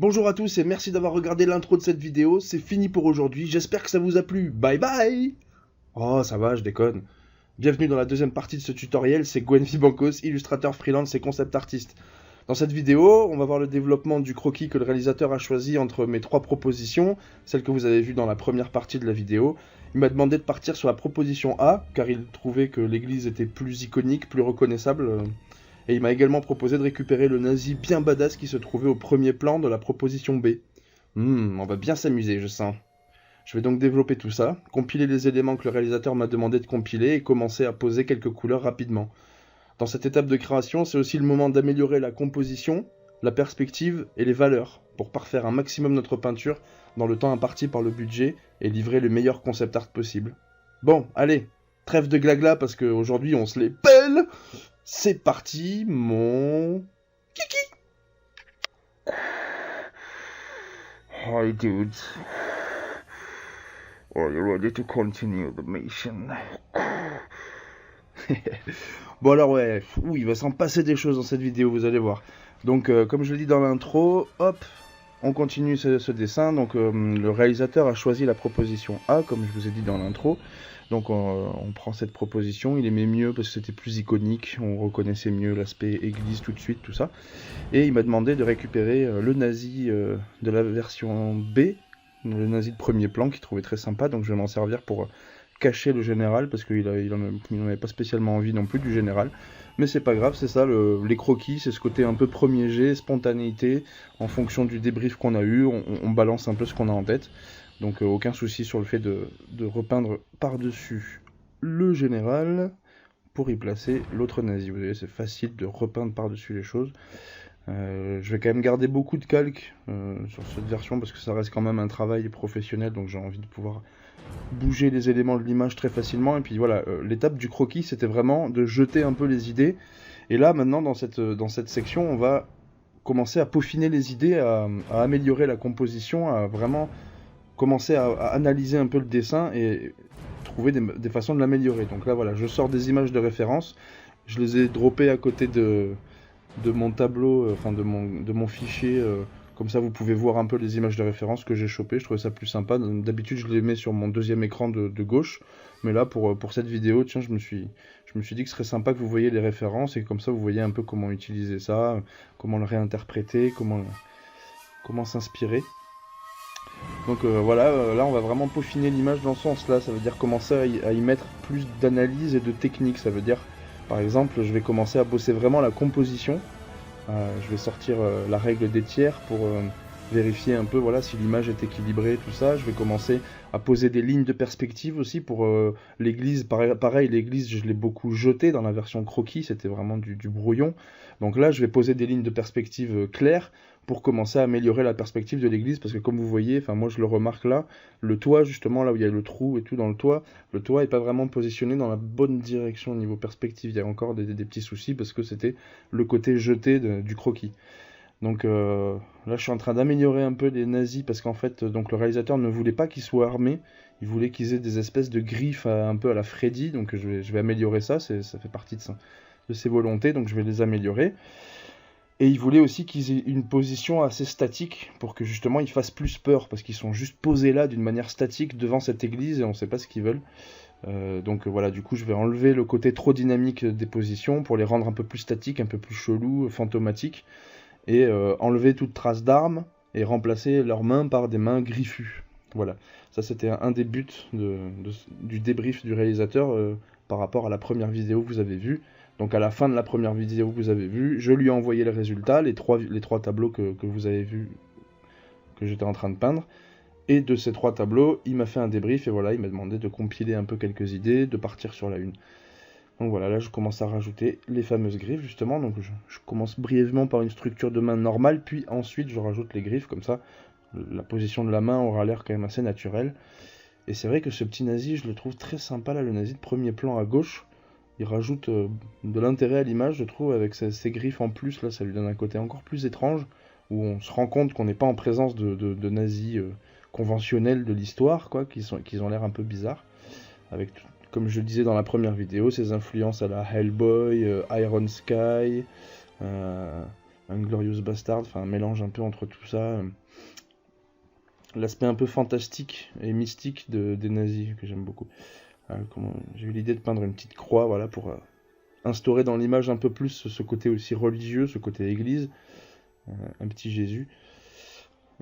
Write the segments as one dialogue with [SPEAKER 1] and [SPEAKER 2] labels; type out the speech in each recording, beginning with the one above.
[SPEAKER 1] Bonjour à tous et merci d'avoir regardé l'intro de cette vidéo, c'est fini pour aujourd'hui, j'espère que ça vous a plu, bye bye. Oh ça va, je déconne. Bienvenue dans la deuxième partie de ce tutoriel, c'est Gwenfi Bancos, illustrateur freelance et concept artiste. Dans cette vidéo, on va voir le développement du croquis que le réalisateur a choisi entre mes trois propositions, celle que vous avez vue dans la première partie de la vidéo. Il m'a demandé de partir sur la proposition A, car il trouvait que l'église était plus iconique, plus reconnaissable. Et il m'a également proposé de récupérer le nazi bien badass qui se trouvait au premier plan de la proposition B. On va bien s'amuser, je sens. Je vais donc développer tout ça, compiler les éléments que le réalisateur m'a demandé de compiler et commencer à poser quelques couleurs rapidement. Dans cette étape de création, c'est aussi le moment d'améliorer la composition, la perspective et les valeurs, pour parfaire un maximum notre peinture dans le temps imparti par le budget et livrer le meilleur concept art possible. Bon, allez, trêve de glagla parce qu'aujourd'hui on se les pèle. C'est parti, mon kiki.
[SPEAKER 2] Hi dudes. Are you ready to continue the mission?
[SPEAKER 1] Bon alors ouais, il va s'en passer des choses dans cette vidéo, vous allez voir. Donc comme je l'ai dit dans l'intro, hop, on continue ce dessin. Donc le réalisateur a choisi la proposition A, comme je vous ai dit dans l'intro. Donc on prend cette proposition, il aimait mieux parce que c'était plus iconique, on reconnaissait mieux l'aspect église tout de suite, tout ça. Et il m'a demandé de récupérer le nazi de la version B, le nazi de premier plan, qu'il trouvait très sympa, donc je vais m'en servir pour cacher le général, parce qu'il n'en avait pas spécialement envie non plus du général. Mais c'est pas grave, c'est ça, les croquis, c'est ce côté un peu premier jet, spontanéité, en fonction du débrief qu'on a eu, on balance un peu ce qu'on a en tête. Donc aucun souci sur le fait de repeindre par-dessus le général pour y placer l'autre nazi. Vous voyez, c'est facile de repeindre par-dessus les choses. Je vais quand même garder beaucoup de calque sur cette version parce que ça reste quand même un travail professionnel, donc j'ai envie de pouvoir bouger les éléments de l'image très facilement. Et puis voilà, l'étape du croquis, c'était vraiment de jeter un peu les idées. Et là, maintenant, dans cette section, on va commencer à peaufiner les idées, à améliorer la composition, à vraiment commencer à analyser un peu le dessin et trouver des façons de l'améliorer. Donc là voilà, je sors des images de référence, je les ai droppées à côté de mon tableau, enfin de mon fichier, comme ça vous pouvez voir un peu les images de référence que j'ai chopées, je trouvais ça plus sympa. D'habitude je les mets sur mon deuxième écran de gauche, mais là pour cette vidéo, tiens, je me suis dit que ce serait sympa que vous voyez les références et comme ça vous voyez un peu comment utiliser ça, comment le réinterpréter, comment s'inspirer. Donc voilà, là on va vraiment peaufiner l'image dans ce sens là, ça veut dire commencer à y mettre plus d'analyse et de technique, ça veut dire par exemple je vais commencer à bosser vraiment la composition, je vais sortir la règle des tiers pour vérifier un peu voilà, si l'image est équilibrée, tout ça. Je vais commencer à poser des lignes de perspective aussi pour l'église. Pareil, l'église, je l'ai beaucoup jeté dans la version croquis, c'était vraiment du brouillon. Donc là, je vais poser des lignes de perspective claires pour commencer à améliorer la perspective de l'église, parce que comme vous voyez, enfin moi je le remarque là, le toit justement, là où il y a le trou et tout dans le toit est pas vraiment positionné dans la bonne direction au niveau perspective. Il y a encore des petits soucis parce que c'était le côté jeté du croquis. Donc là je suis en train d'améliorer un peu les nazis parce qu'en fait donc le réalisateur ne voulait pas qu'ils soient armés, il voulait qu'ils aient des espèces de griffes un peu à la Freddy, donc je vais améliorer ça, ça fait partie de ses volontés, donc je vais les améliorer. Et il voulait aussi qu'ils aient une position assez statique pour que justement ils fassent plus peur, parce qu'ils sont juste posés là d'une manière statique devant cette église et on ne sait pas ce qu'ils veulent. Donc voilà, du coup je vais enlever le côté trop dynamique des positions pour les rendre un peu plus statiques, un peu plus chelous, fantomatiques, et enlever toute trace d'armes et remplacer leurs mains par des mains griffues. Voilà, ça c'était un des buts du débrief du réalisateur par rapport à la première vidéo que vous avez vue. Donc à la fin de la première vidéo que vous avez vue, je lui ai envoyé le résultat, les trois tableaux que vous avez vus, que j'étais en train de peindre. Et de ces trois tableaux, il m'a fait un débrief et voilà, il m'a demandé de compiler un peu quelques idées, de partir sur la une. Donc voilà, là je commence à rajouter les fameuses griffes justement. Donc je commence brièvement par une structure de main normale, puis ensuite je rajoute les griffes, comme ça la position de la main aura l'air quand même assez naturelle. Et c'est vrai que ce petit nazi, je le trouve très sympa là, le nazi de premier plan à gauche. Il rajoute de l'intérêt à l'image, je trouve, avec ses griffes en plus, là ça lui donne un côté encore plus étrange, où on se rend compte qu'on n'est pas en présence de nazis conventionnels de l'histoire, quoi, qui ont l'air un peu bizarres, avec, comme je le disais dans la première vidéo, ces influences à la Hellboy, Iron Sky, Glorious Bastard, enfin un mélange un peu entre tout ça. L'aspect un peu fantastique et mystique des nazis que j'aime beaucoup. J'ai eu l'idée de peindre une petite croix, voilà, pour instaurer dans l'image un peu plus ce côté aussi religieux, ce côté église, un petit Jésus.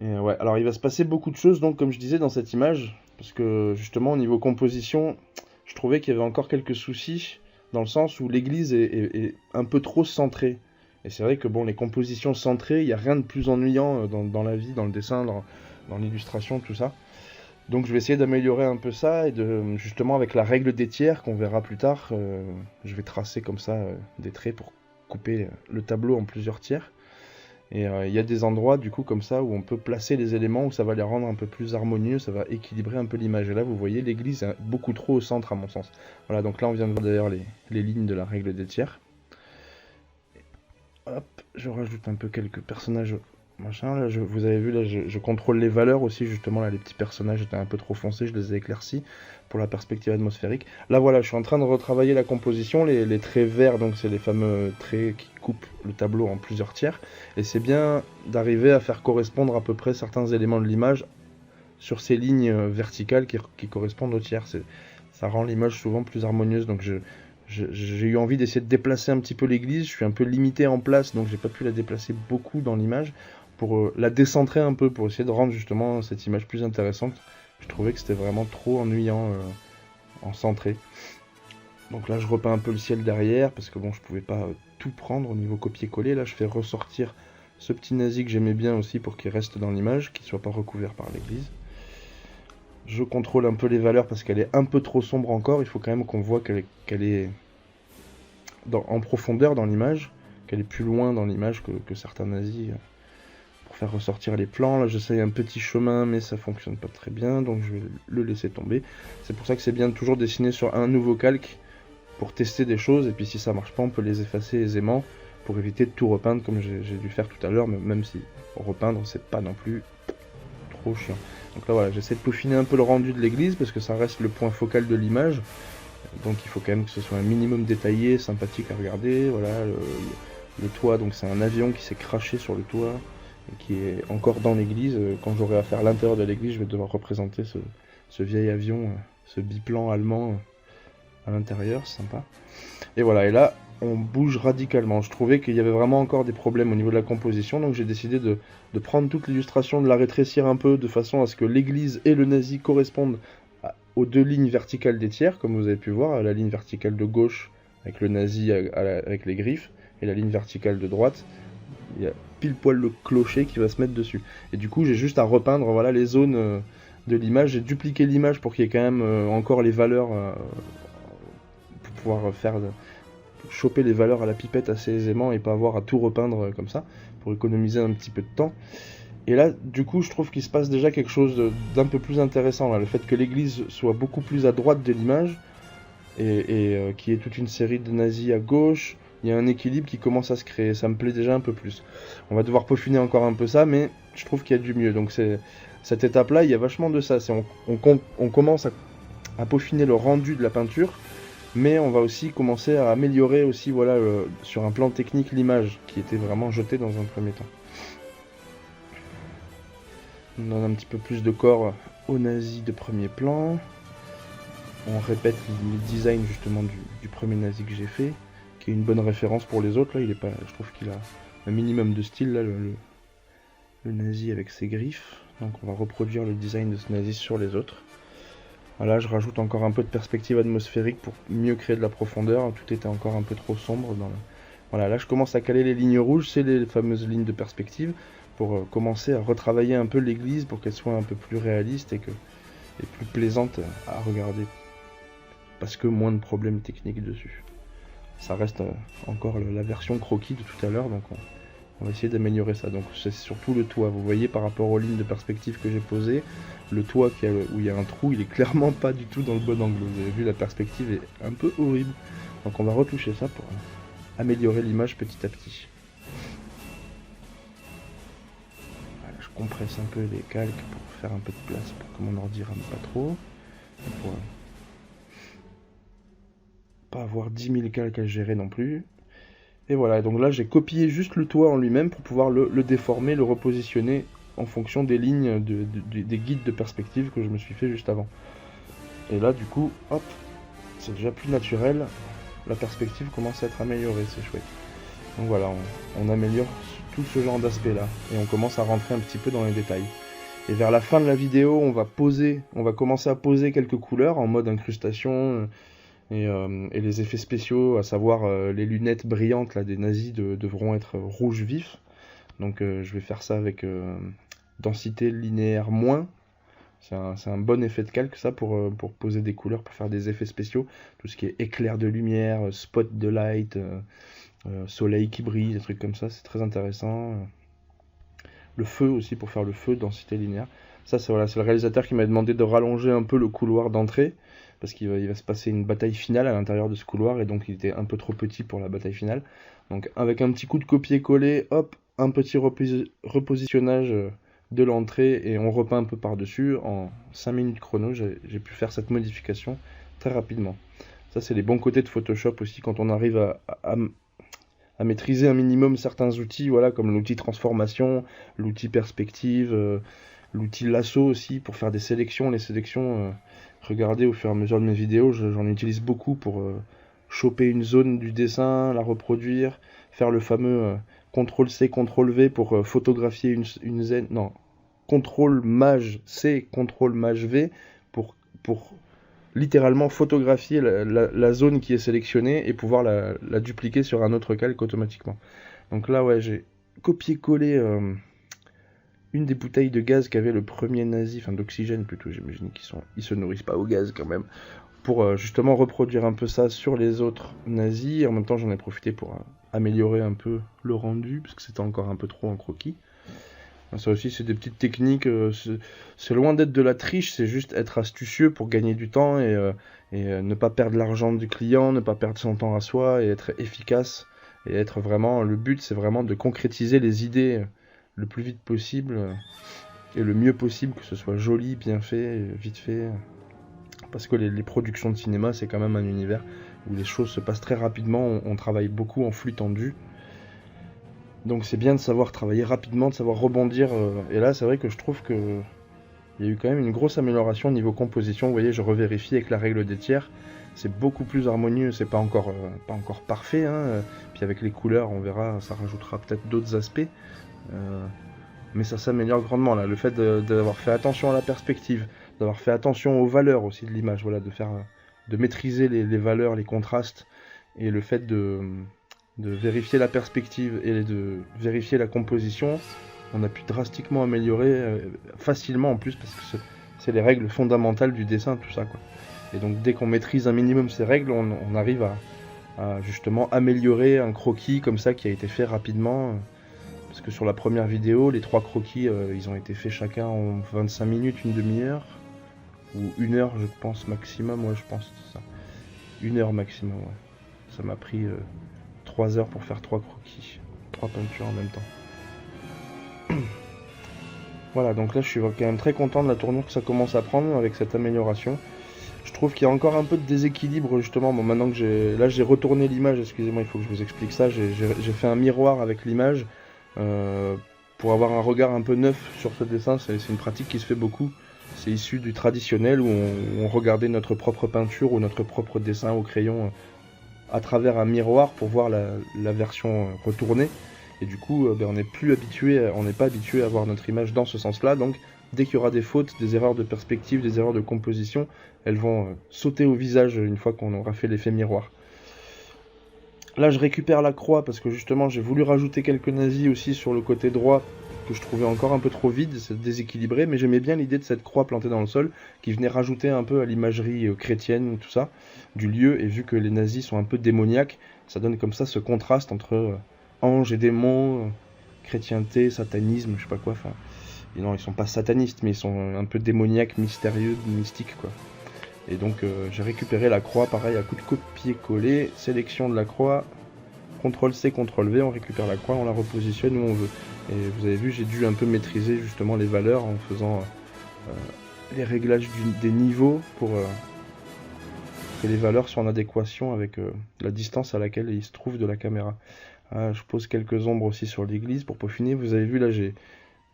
[SPEAKER 1] Et ouais, alors il va se passer beaucoup de choses donc comme je disais dans cette image, parce que justement au niveau composition, je trouvais qu'il y avait encore quelques soucis, dans le sens où l'église est un peu trop centrée. Et c'est vrai que bon, les compositions centrées, il n'y a rien de plus ennuyant dans la vie, dans le dessin, dans l'illustration, tout ça. Donc je vais essayer d'améliorer un peu ça, et justement avec la règle des tiers qu'on verra plus tard, je vais tracer comme ça des traits pour couper le tableau en plusieurs tiers. Et il y a des endroits du coup comme ça où on peut placer les éléments, où ça va les rendre un peu plus harmonieux, ça va équilibrer un peu l'image. Et là vous voyez l'église est beaucoup trop au centre à mon sens. Voilà, donc là on vient de voir d'ailleurs les lignes de la règle des tiers. Hop, je rajoute un peu quelques personnages machin. Là, vous avez vu, là je contrôle les valeurs aussi, justement là les petits personnages étaient un peu trop foncés, je les ai éclaircis pour la perspective atmosphérique. Là voilà, je suis en train de retravailler la composition, les traits verts, donc c'est les fameux traits qui coupent le tableau en plusieurs tiers, et c'est bien d'arriver à faire correspondre à peu près certains éléments de l'image sur ces lignes verticales qui correspondent aux tiers. Ça rend l'image souvent plus harmonieuse, donc j'ai eu envie d'essayer de déplacer un petit peu l'église. Je suis un peu limité en place, donc j'ai pas pu la déplacer beaucoup dans l'image, pour la décentrer un peu, pour essayer de rendre justement cette image plus intéressante. Je trouvais que c'était vraiment trop ennuyant en centré. Donc là je repeins un peu le ciel derrière, parce que bon, je pouvais pas tout prendre au niveau copier-coller. Là je fais ressortir ce petit nazi que j'aimais bien aussi pour qu'il reste dans l'image, qu'il soit pas recouvert par l'église. Je contrôle un peu les valeurs parce qu'elle est un peu trop sombre encore. Il faut quand même qu'on voit qu'elle est en profondeur dans l'image, qu'elle est plus loin dans l'image que certains nazis, pour faire ressortir les plans. Là j'essaye un petit chemin, mais ça fonctionne pas très bien, donc je vais le laisser tomber. C'est pour ça que c'est bien de toujours dessiner sur un nouveau calque pour tester des choses, et puis si ça marche pas on peut les effacer aisément pour éviter de tout repeindre comme j'ai dû faire tout à l'heure, même si repeindre c'est pas non plus trop chiant. Donc là voilà, j'essaie de peaufiner un peu le rendu de l'église parce que ça reste le point focal de l'image. Donc il faut quand même que ce soit un minimum détaillé, sympathique à regarder. Voilà, le toit, donc c'est un avion qui s'est craché sur le toit, et qui est encore dans l'église. Quand j'aurai à faire l'intérieur de l'église, je vais devoir représenter ce vieil avion, ce biplan allemand à l'intérieur, c'est sympa. Et voilà, et là on bouge radicalement. Je trouvais qu'il y avait vraiment encore des problèmes au niveau de la composition, donc j'ai décidé de prendre toute l'illustration, de la rétrécir un peu, de façon à ce que l'église et le nazi correspondent aux deux lignes verticales des tiers, comme vous avez pu voir, la ligne verticale de gauche avec le nazi avec les griffes, et la ligne verticale de droite, il y a pile poil le clocher qui va se mettre dessus. Et du coup j'ai juste à repeindre voilà, les zones de l'image. J'ai dupliqué l'image pour qu'il y ait quand même encore les valeurs, pour pouvoir choper les valeurs à la pipette assez aisément et pas avoir à tout repeindre comme ça, pour économiser un petit peu de temps. Et là, du coup, je trouve qu'il se passe déjà quelque chose d'un peu plus intéressant, là. Le fait que l'église soit beaucoup plus à droite de l'image, et qu'il y ait toute une série de nazis à gauche, il y a un équilibre qui commence à se créer, ça me plaît déjà un peu plus. On va devoir peaufiner encore un peu ça, mais je trouve qu'il y a du mieux. Donc cette étape-là, il y a vachement de ça. On commence à peaufiner le rendu de la peinture, mais on va aussi commencer à améliorer aussi, voilà, sur un plan technique, l'image, qui était vraiment jetée dans un premier temps. On donne un petit peu plus de corps aux nazis de premier plan. On répète le design justement du premier nazi que j'ai fait, qui est une bonne référence pour les autres. Là, je trouve qu'il a un minimum de style, là, le nazi avec ses griffes. Donc on va reproduire le design de ce nazi sur les autres. Voilà, je rajoute encore un peu de perspective atmosphérique pour mieux créer de la profondeur. Tout était encore un peu trop sombre. Voilà, là je commence à caler les lignes rouges, c'est les fameuses lignes de perspective, pour commencer à retravailler un peu l'église pour qu'elle soit un peu plus réaliste et plus plaisante à regarder. Parce que moins de problèmes techniques dessus. Ça reste encore la version croquis de tout à l'heure, donc on va essayer d'améliorer ça. Donc c'est surtout le toit. Vous voyez par rapport aux lignes de perspective que j'ai posées, le toit où il y a un trou, il est clairement pas du tout dans le bon angle. Vous avez vu, la perspective est un peu horrible. Donc on va retoucher ça pour améliorer l'image petit à petit. Voilà, je compresse un peu les calques pour faire un peu de place pour que mon ordi rame pas trop. Pour pas avoir 10 000 calques à gérer non plus. Et voilà, donc là j'ai copié juste le toit en lui-même pour pouvoir le déformer, le repositionner en fonction des lignes des guides de perspective que je me suis fait juste avant. Et là du coup, hop, c'est déjà plus naturel, la perspective commence à être améliorée, c'est chouette. Donc voilà, on améliore tout ce genre d'aspect là, et on commence à rentrer un petit peu dans les détails. Et vers la fin de la vidéo, on va commencer à poser quelques couleurs en mode incrustation, et les effets spéciaux, à savoir les lunettes brillantes là, des nazis devront être rouge vif. Donc je vais faire ça avec densité linéaire moins. C'est un bon effet de calque ça pour poser des couleurs, pour faire des effets spéciaux. Tout ce qui est éclair de lumière, spot de light, soleil qui brille, des trucs comme ça, c'est très intéressant. Le feu aussi, pour faire le feu, densité linéaire. Ça c'est voilà, le réalisateur qui m'a demandé de rallonger un peu le couloir d'entrée, parce qu'il va se passer une bataille finale à l'intérieur de ce couloir, et donc il était un peu trop petit pour la bataille finale. Donc avec un petit coup de copier-coller, hop, un petit repositionnage de l'entrée, et on repeint un peu par-dessus. En 5 minutes chrono, j'ai pu faire cette modification très rapidement. Ça c'est les bons côtés de Photoshop aussi, quand on arrive à maîtriser un minimum certains outils, voilà, comme l'outil transformation, l'outil perspective, l'outil lasso aussi, pour faire des sélections. Les sélections, regardez au fur et à mesure de mes vidéos, j'en utilise beaucoup pour choper une zone du dessin, la reproduire, faire le fameux CTRL-C, CTRL-V pour photographier une scène, non, CTRL-MAJ-C, CTRL-MAJ-V pour littéralement photographier la zone qui est sélectionnée et pouvoir la dupliquer sur un autre calque automatiquement. Donc là, ouais, j'ai copié-collé une des bouteilles de gaz qu'avait le premier nazi, enfin d'oxygène plutôt, j'imagine ils se nourrissent pas au gaz quand même, pour justement reproduire un peu ça sur les autres nazis. Et en même temps, j'en ai profité pour améliorer un peu le rendu, parce que c'était encore un peu trop en croquis. Ça aussi, c'est des petites techniques, c'est loin d'être de la triche, c'est juste être astucieux pour gagner du temps et ne pas perdre l'argent du client, ne pas perdre son temps à soi, et être efficace, et être vraiment, le but c'est vraiment de concrétiser les idées le plus vite possible, et le mieux possible, que ce soit joli, bien fait, vite fait, parce que les productions de cinéma, c'est quand même un univers où les choses se passent très rapidement, on travaille beaucoup en flux tendu. Donc c'est bien de savoir travailler rapidement, de savoir rebondir. Et là, c'est vrai que je trouve que il y a eu quand même une grosse amélioration au niveau composition. Vous voyez, je revérifie avec la règle des tiers. C'est beaucoup plus harmonieux, c'est pas encore parfait. Hein. Puis avec les couleurs, on verra, ça rajoutera peut-être d'autres aspects. Mais ça s'améliore grandement là. Le fait d'avoir fait attention à la perspective, d'avoir fait attention aux valeurs aussi de l'image, voilà, de maîtriser les valeurs, les contrastes, et le fait de vérifier la perspective et de vérifier la composition, on a pu drastiquement améliorer facilement en plus, parce que c'est les règles fondamentales du dessin, tout ça quoi. Et donc dès qu'on maîtrise un minimum ces règles, on arrive à justement améliorer un croquis comme ça qui a été fait rapidement. Parce que sur la première vidéo, les 3 croquis, ils ont été faits chacun en 25 minutes, une demi-heure, ou 1 heure je pense maximum, ouais je pense c'est ça. 1 heure maximum, ouais. Ça m'a pris 3 heures pour faire 3 croquis, 3 peintures en même temps. Voilà, donc là je suis quand même très content de la tournure que ça commence à prendre avec cette amélioration. Je trouve qu'il y a encore un peu de déséquilibre justement. Bon, maintenant que j'ai retourné l'image, excusez-moi, il faut que je vous explique ça. J'ai fait un miroir avec l'image pour avoir un regard un peu neuf sur ce dessin. C'est une pratique qui se fait beaucoup. C'est issu du traditionnel où on regardait notre propre peinture ou notre propre dessin au crayon à travers un miroir pour voir la version retournée. Et du coup, on n'est pas habitué à voir notre image dans ce sens-là. Donc, dès qu'il y aura des fautes, des erreurs de perspective, des erreurs de composition, elles vont sauter au visage une fois qu'on aura fait l'effet miroir. Là, je récupère la croix parce que justement, j'ai voulu rajouter quelques nazis aussi sur le côté droit que je trouvais encore un peu trop vide, c'est déséquilibré, mais j'aimais bien l'idée de cette croix plantée dans le sol qui venait rajouter un peu à l'imagerie chrétienne, tout ça, du lieu. Et vu que les nazis sont un peu démoniaques, ça donne comme ça ce contraste entre anges et démons, chrétienté, satanisme, je sais pas quoi, enfin... Et non, ils sont pas satanistes, mais ils sont un peu démoniaques, mystérieux, mystiques, quoi. Et donc, j'ai récupéré la croix, pareil, à coup de copier-coller, sélection de la croix, CTRL-C, CTRL-V, on récupère la croix, on la repositionne où on veut. Et vous avez vu, j'ai dû un peu maîtriser justement les valeurs en faisant les réglages des niveaux pour que les valeurs soient en adéquation avec la distance à laquelle ils se trouvent de la caméra. Ah, je pose quelques ombres aussi sur l'église pour peaufiner. Vous avez vu là,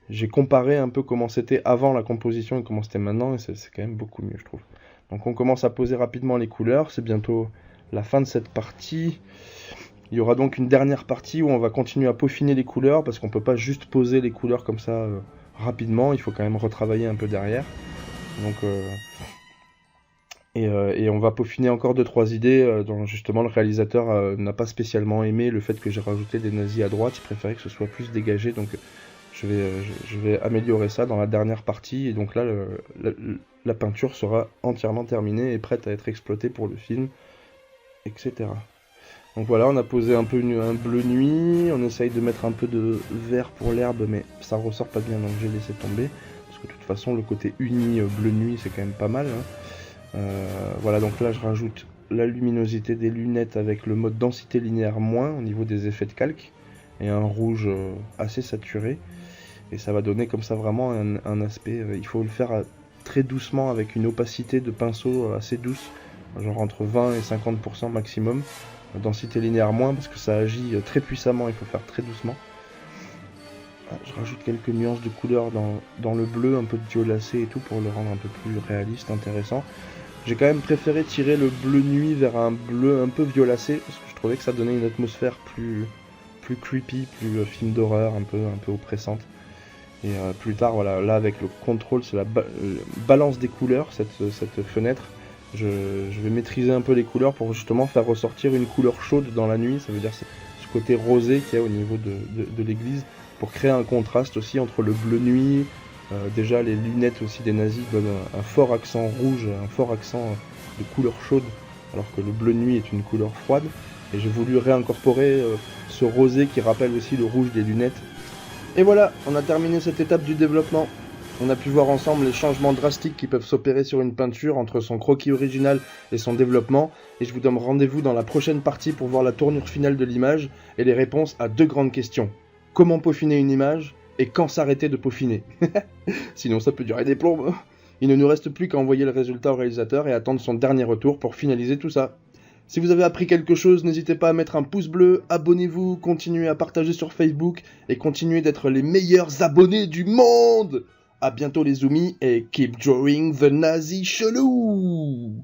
[SPEAKER 1] j'ai comparé un peu comment c'était avant la composition et comment c'était maintenant, et c'est quand même beaucoup mieux, je trouve. Donc on commence à poser rapidement les couleurs, c'est bientôt la fin de cette partie. Il y aura donc une dernière partie où on va continuer à peaufiner les couleurs, parce qu'on peut pas juste poser les couleurs comme ça rapidement, il faut quand même retravailler un peu derrière. Donc, et on va peaufiner encore 2-3 idées dont justement le réalisateur n'a pas spécialement aimé le fait que j'ai rajouté des nazis à droite, il préférait que ce soit plus dégagé, donc je vais améliorer ça dans la dernière partie, et donc là la peinture sera entièrement terminée et prête à être exploitée pour le film, etc. Donc voilà, on a posé un peu un bleu nuit, on essaye de mettre un peu de vert pour l'herbe, mais ça ressort pas bien, donc j'ai laissé tomber, parce que de toute façon le côté uni bleu nuit c'est quand même pas mal, hein. Voilà, donc là je rajoute la luminosité des lunettes avec le mode densité linéaire moins au niveau des effets de calque, et un rouge assez saturé. Et ça va donner comme ça vraiment un aspect, il faut le faire très doucement avec une opacité de pinceau assez douce, genre entre 20 et 50% maximum, densité linéaire moins parce que ça agit très puissamment, il faut faire très doucement. Je rajoute quelques nuances de couleur dans le bleu, un peu de violacé et tout pour le rendre un peu plus réaliste, intéressant. J'ai quand même préféré tirer le bleu nuit vers un bleu un peu violacé parce que je trouvais que ça donnait une atmosphère plus creepy, plus film d'horreur, un peu oppressante. Et plus tard, voilà, là avec le contrôle, c'est la balance des couleurs, cette fenêtre. Je vais maîtriser un peu les couleurs pour justement faire ressortir une couleur chaude dans la nuit. Ça veut dire ce côté rosé qu'il y a au niveau de l'église, pour créer un contraste aussi entre le bleu nuit. Déjà les lunettes aussi des nazis donnent un fort accent rouge, un fort accent de couleur chaude, alors que le bleu nuit est une couleur froide. Et j'ai voulu réincorporer ce rosé qui rappelle aussi le rouge des lunettes. Et voilà, on a terminé cette étape du développement. On a pu voir ensemble les changements drastiques qui peuvent s'opérer sur une peinture entre son croquis original et son développement. Et je vous donne rendez-vous dans la prochaine partie pour voir la tournure finale de l'image et les réponses à 2 grandes questions. Comment peaufiner une image et quand s'arrêter de peaufiner? Sinon ça peut durer des plombes. Il ne nous reste plus qu'à envoyer le résultat au réalisateur et attendre son dernier retour pour finaliser tout ça. Si vous avez appris quelque chose, n'hésitez pas à mettre un pouce bleu, abonnez-vous, continuez à partager sur Facebook et continuez d'être les meilleurs abonnés du monde. À bientôt les zoomies et keep drawing the Nazi chelou.